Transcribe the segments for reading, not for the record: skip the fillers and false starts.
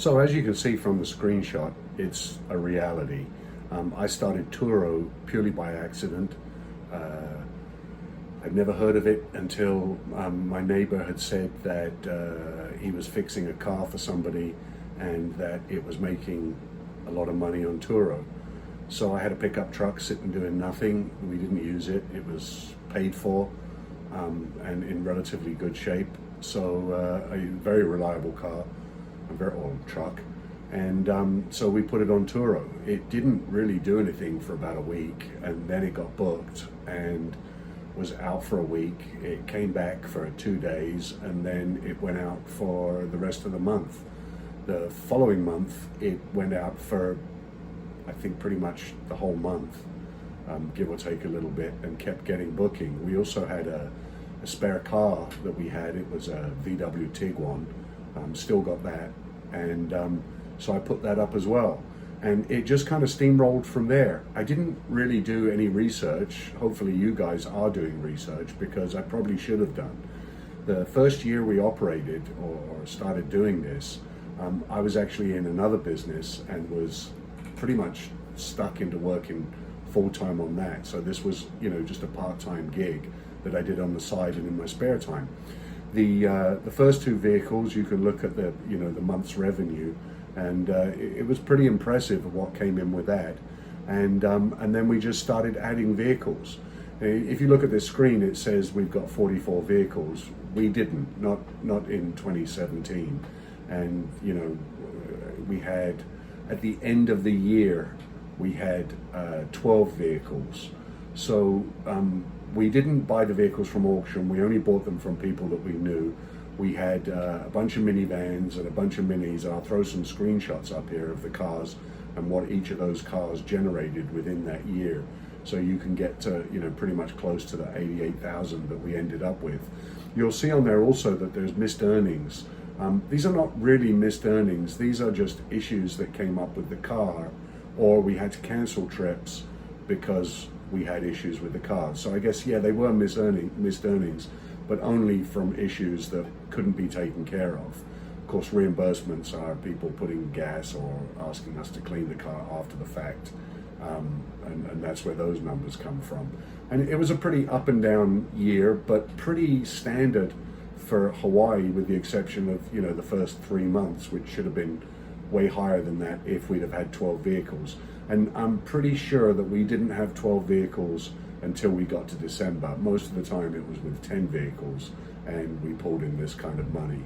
So as you can see from the screenshot, it's a reality. I started Turo purely by accident. I'd never heard of it until my neighbor had said that he was fixing a car for somebody and that it was making a lot of money on Turo. So I had a pickup truck sitting doing nothing. We didn't use it. It was paid for and in relatively good shape. So a very reliable car, a very old truck. And so we put it on Turo. It didn't really do anything for about a week, and then it got booked and was out for a week. It came back for 2 days, and then it went out for the rest of the month. The following month, it went out for, I think, pretty much the whole month, give or take a little bit, and kept getting booking. We also had a spare car that we had. It was a VW Tiguan, still got that, and so I put that up as well. And it just kind of steamrolled from there. I didn't really do any research. Hopefully you guys are doing research, because I probably should have done. The first year we operated or started doing this, I was actually in another business and was pretty much stuck into working full-time on that. So this was, just a part-time gig that I did on the side and in my spare time. The first two vehicles, you can look at the month's revenue, and it was pretty impressive of what came in with that. And then we just started adding vehicles. If you look at this screen, it says we've got 44 vehicles. We didn't, not in 2017. And we had, at the end of the year, we had 12 vehicles. So we didn't buy the vehicles from auction. We only bought them from people that we knew. We had a bunch of minivans and a bunch of minis. I'll throw some screenshots up here of the cars and what each of those cars generated within that year. So you can get to, pretty much close to the 88,000 that we ended up with. You'll see on there also that there's missed earnings. These are not really missed earnings. These are just issues that came up with the car, or we had to cancel trips because we had issues with the car. So I guess, yeah, they were missed earnings, but only from issues that couldn't be taken care of. Of course, reimbursements are people putting gas or asking us to clean the car after the fact. And that's where those numbers come from. And it was a pretty up and down year, but pretty standard for Hawaii, with the exception of, the first 3 months, which should have been way higher than that if we'd have had 12 vehicles. And I'm pretty sure that we didn't have 12 vehicles until we got to December. Most of the time it was with 10 vehicles, and we pulled in this kind of money.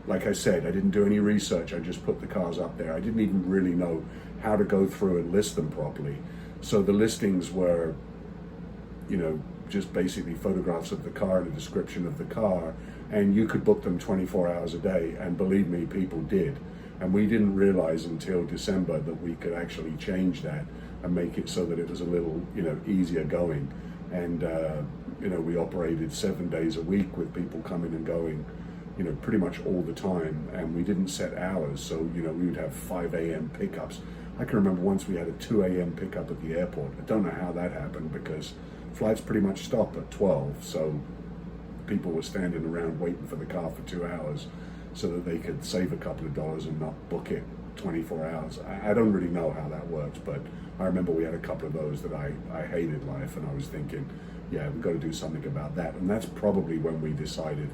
Like I said, I didn't do any research. I just put the cars up there. I didn't even really know how to go through and list them properly. So the listings were, just basically photographs of the car and a description of the car, and you could book them 24 hours a day, and believe me, people did. And we didn't realize until December that we could actually change that and make it so that it was a little, easier going. And, we operated 7 days a week with people coming and going, pretty much all the time. And we didn't set hours. So, we would have 5 a.m. pickups. I can remember once we had a 2 a.m. pickup at the airport. I don't know how that happened, because flights pretty much stop at 12. So people were standing around waiting for the car for 2 hours so that they could save a couple of dollars and not book it 24 hours. I don't really know how that works, but I remember we had a couple of those that I hated life, and I was thinking, yeah, we've got to do something about that. And that's probably when we decided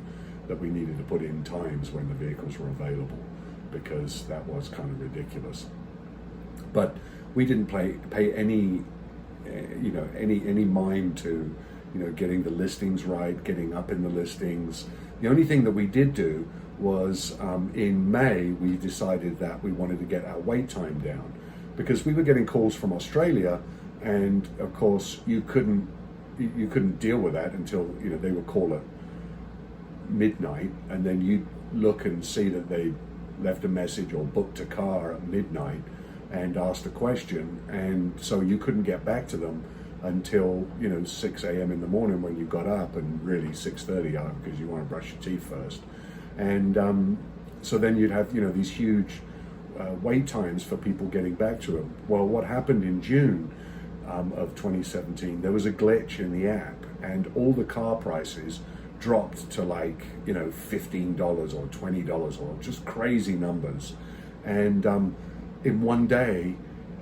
that we needed to put in times when the vehicles were available, because that was kind of ridiculous. But we didn't pay any any mind to getting the listings right, getting up in the listings. The only thing that we did do was in May we decided that we wanted to get our wait time down, because we were getting calls from Australia, and of course you couldn't deal with that until they would call at midnight, and then you'd look and see that they left a message or booked a car at midnight and asked a question, and so you couldn't get back to them until 6 a.m. in the morning when you got up, and really 6:30 because you want to brush your teeth first. And so then you'd have these huge wait times for people getting back to them. Well, what happened in June of 2017, there was a glitch in the app, and all the car prices dropped to like, $15 or $20 or just crazy numbers. And in one day,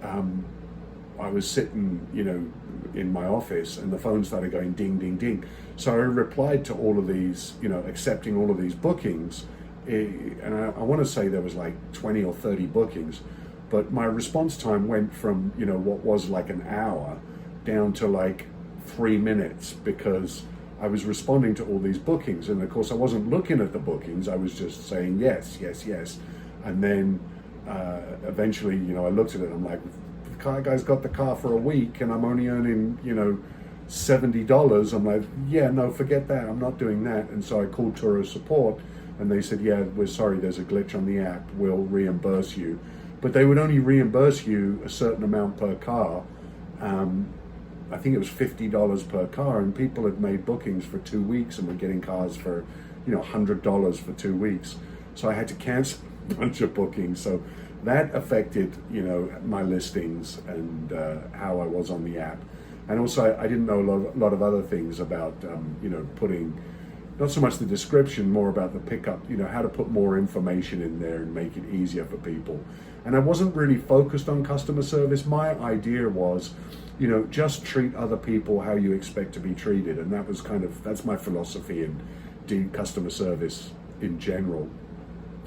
I was sitting, in my office, and the phone started going ding, ding, ding. So I replied to all of these, accepting all of these bookings. And I want to say there was like 20 or 30 bookings, but my response time went from, what was like an hour down to like 3 minutes, because I was responding to all these bookings. And of course, I wasn't looking at the bookings. I was just saying yes, yes, yes. And then eventually, I looked at it and I'm like, the car guy's got the car for a week and I'm only earning, $70. I'm like, yeah, no, forget that. I'm not doing that. And so I called Turo support and they said, yeah, we're sorry, there's a glitch on the app. We'll reimburse you. But they would only reimburse you a certain amount per car. I think it was $50 per car, and people had made bookings for 2 weeks and were getting cars for, $100 for 2 weeks. So I had to cancel a bunch of bookings. So that affected, my listings and how I was on the app. And also, I didn't know a lot of other things about, putting, not so much the description, more about the pickup, how to put more information in there and make it easier for people. And I wasn't really focused on customer service. My idea was, just treat other people how you expect to be treated. And that was that's my philosophy in customer service in general.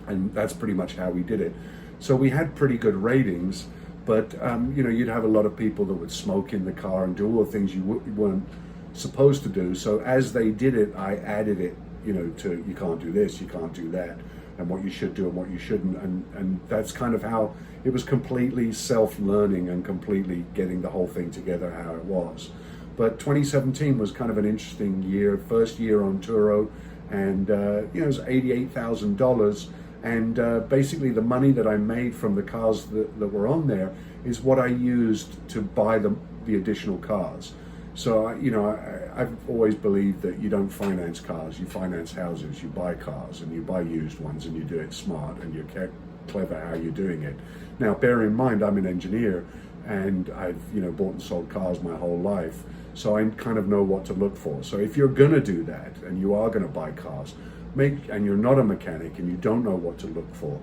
And that's pretty much how we did it. So we had pretty good ratings, but you'd have a lot of people that would smoke in the car and do all the things you weren't supposed to do. So as they did it, I added it, to you can't do this, you can't do that, and what you should do and what you shouldn't. And that's kind of how it was, completely self-learning and completely getting the whole thing together how it was. But 2017 was kind of an interesting year, first year on Turo, and it was $88,000. And basically the money that I made from the cars that were on there is what I used to buy the additional cars. So, I've always believed that you don't finance cars, you finance houses, you buy cars, and you buy used ones, and you do it smart, and you're clever how you're doing it. Now, bear in mind, I'm an engineer, and I've, bought and sold cars my whole life, so I kind of know what to look for. So if you're gonna do that, and you are gonna buy cars, and you're not a mechanic, and you don't know what to look for,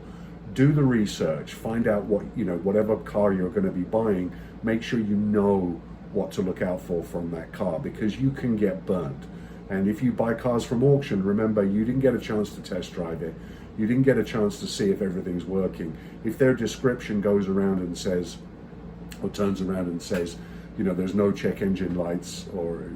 do the research, find out what, whatever car you're gonna be buying, make sure you know what to look out for from that car, because you can get burnt. And if you buy cars from auction, remember, you didn't get a chance to test drive it. You didn't get a chance to see if everything's working. If their description goes around and says, or turns around and says, there's no check engine lights, or,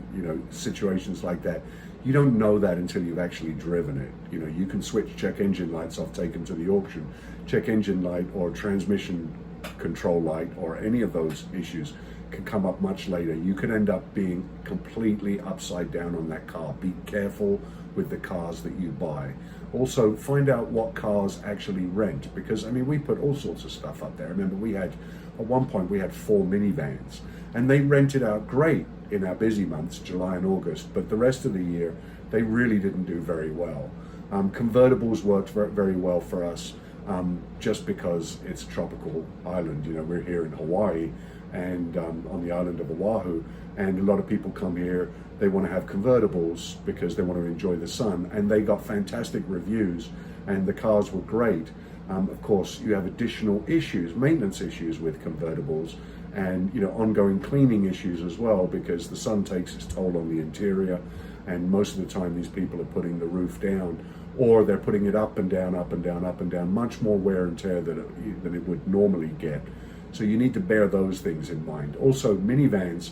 situations like that, you don't know that until you've actually driven it. You can switch check engine lights off, take them to the auction. Check engine light or transmission control light or any of those issues can come up much later. You could end up being completely upside down on that car. Be careful with the cars that you buy. Also, find out what cars actually rent, because we put all sorts of stuff up there. Remember, at one point we had 4 minivans, and they rented out great in our busy months, July and August, but the rest of the year they really didn't do very well. Convertibles worked very well for us, just because it's a tropical island. We're here in Hawaii, and on the island of Oahu, and a lot of people come here, they want to have convertibles because they want to enjoy the sun, and they got fantastic reviews and the cars were great. Of course, you have additional issues, maintenance issues with convertibles, and ongoing cleaning issues as well, because the sun takes its toll on the interior, and most of the time these people are putting the roof down, or they're putting it up and down, up and down, up and down, much more wear and tear than it would normally get. So you need to bear those things in mind. Also, minivans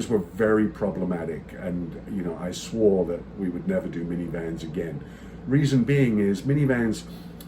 were very problematic, and I swore that we would never do minivans again. Reason being is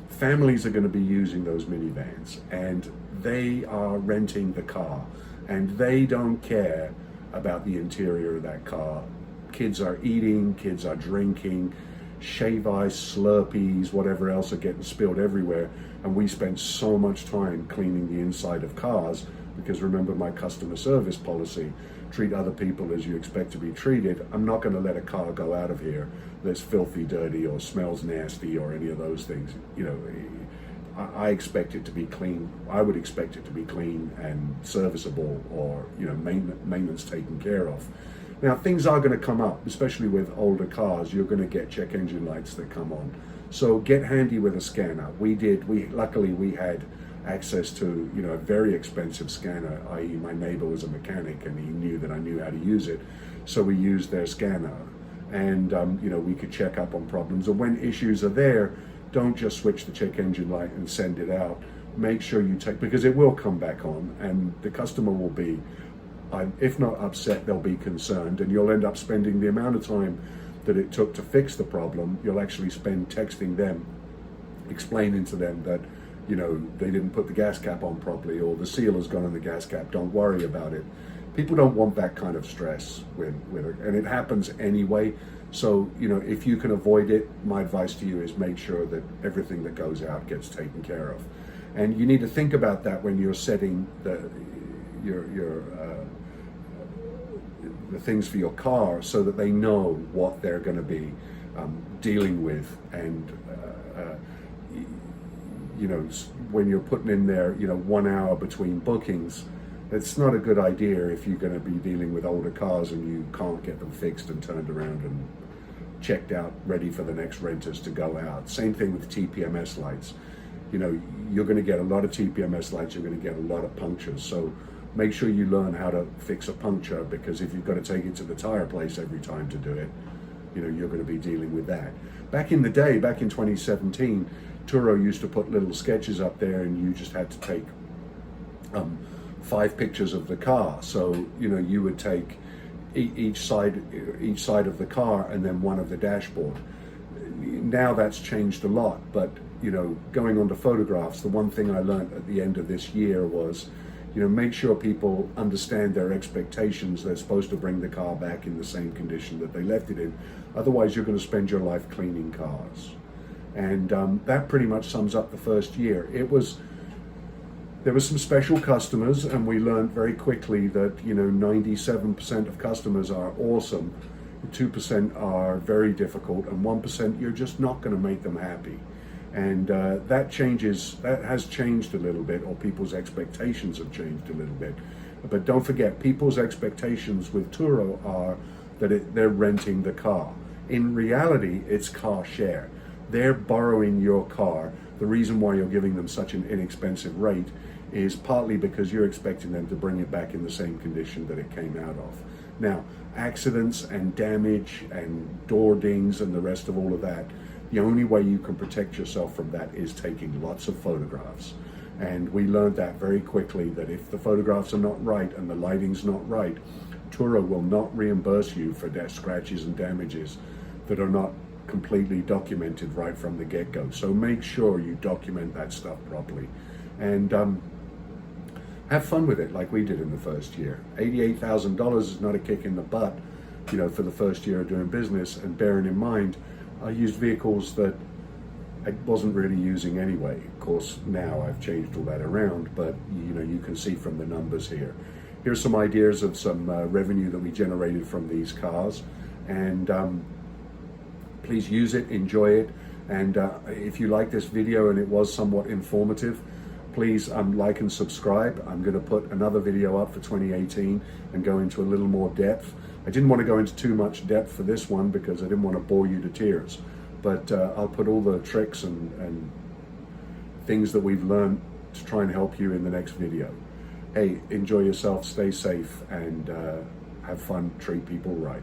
families are going to be using those minivans, and they are renting the car, and they don't care about the interior of that car. Kids are eating, kids are drinking, shave ice, Slurpees, whatever else are getting spilled everywhere. And we spend so much time cleaning the inside of cars, because remember my customer service policy, treat other people as you expect to be treated. I'm not going to let a car go out of here that's filthy, dirty, or smells nasty, or any of those things. I expect it to be clean. I would expect it to be clean and serviceable, or maintenance taken care of. Now, things are going to come up, especially with older cars. You're going to get check engine lights that come on. So get handy with a scanner. Luckily we had access to, you know, a very expensive scanner, i.e. my neighbor was a mechanic and he knew that I knew how to use it. So we used their scanner, and you know, we could check up on problems. And when issues are there, don't just switch the check engine light and send it out. Make sure you take, because it will come back on, and the customer will be, if not upset, they'll be concerned, and you'll end up spending the amount of time that it took to fix the problem. You'll actually spend texting them, explaining to them that, you know, they didn't put the gas cap on properly, or the seal has gone on the gas cap, don't worry about it. People don't want that kind of stress with it, and it happens anyway. So, you know, if you can avoid it, my advice to you is make sure that everything that goes out gets taken care of. And you need to think about that when you're setting the things for your car, so that they know what they're going to be dealing with. And you know, when you're putting in there, you know, 1 hour between bookings, it's not a good idea if you're going to be dealing with older cars and you can't get them fixed and turned around and checked out, ready for the next renters to go out. Same thing with TPMS lights. You know, you're going to get a lot of TPMS lights, you're going to get a lot of punctures. So make sure you learn how to fix a puncture, because if you've got to take it to the tire place every time to do it, you know, you're going to be dealing with that. Back in the day, back in 2017, Turo used to put little sketches up there, and you just had to take 5 pictures of the car. So, you know, you would take each side of the car and then one of the dashboard. Now that's changed a lot, but, you know, going on to photographs, the one thing I learned at the end of this year was, you know, make sure people understand their expectations. They're supposed to bring the car back in the same condition that they left it in. Otherwise, you're going to spend your life cleaning cars. And that pretty much sums up the first year. There were some special customers, and we learned very quickly that, you know, 97% of customers are awesome, 2% are very difficult, and 1% you're just not going to make them happy. And that has changed a little bit, or people's expectations have changed a little bit. But don't forget, people's expectations with Turo are that they're renting the car. In reality, it's car share. They're borrowing your car. The reason why you're giving them such an inexpensive rate is partly because you're expecting them to bring it back in the same condition that it came out of. Now, accidents and damage and door dings and the rest of all of that, the only way you can protect yourself from that is taking lots of photographs. And we learned that very quickly, that if the photographs are not right and the lighting's not right, Turo will not reimburse you for scratches and damages that are not completely documented right from the get-go. So make sure you document that stuff properly, and have fun with it like we did in the first year. $88,000 is not a kick in the butt, you know, for the first year of doing business. And bearing in mind, I used vehicles that I wasn't really using anyway. Of course, now I've changed all that around, but you know, you can see from the numbers here. Here's some ideas of some revenue that we generated from these cars, and please use it, enjoy it. And if you like this video and it was somewhat informative, please like and subscribe. I'm going to put another video up for 2018 and go into a little more depth. I didn't want to go into too much depth for this one because I didn't want to bore you to tears. But I'll put all the tricks and things that we've learned to try and help you in the next video. Hey, enjoy yourself, stay safe, and have fun, treat people right.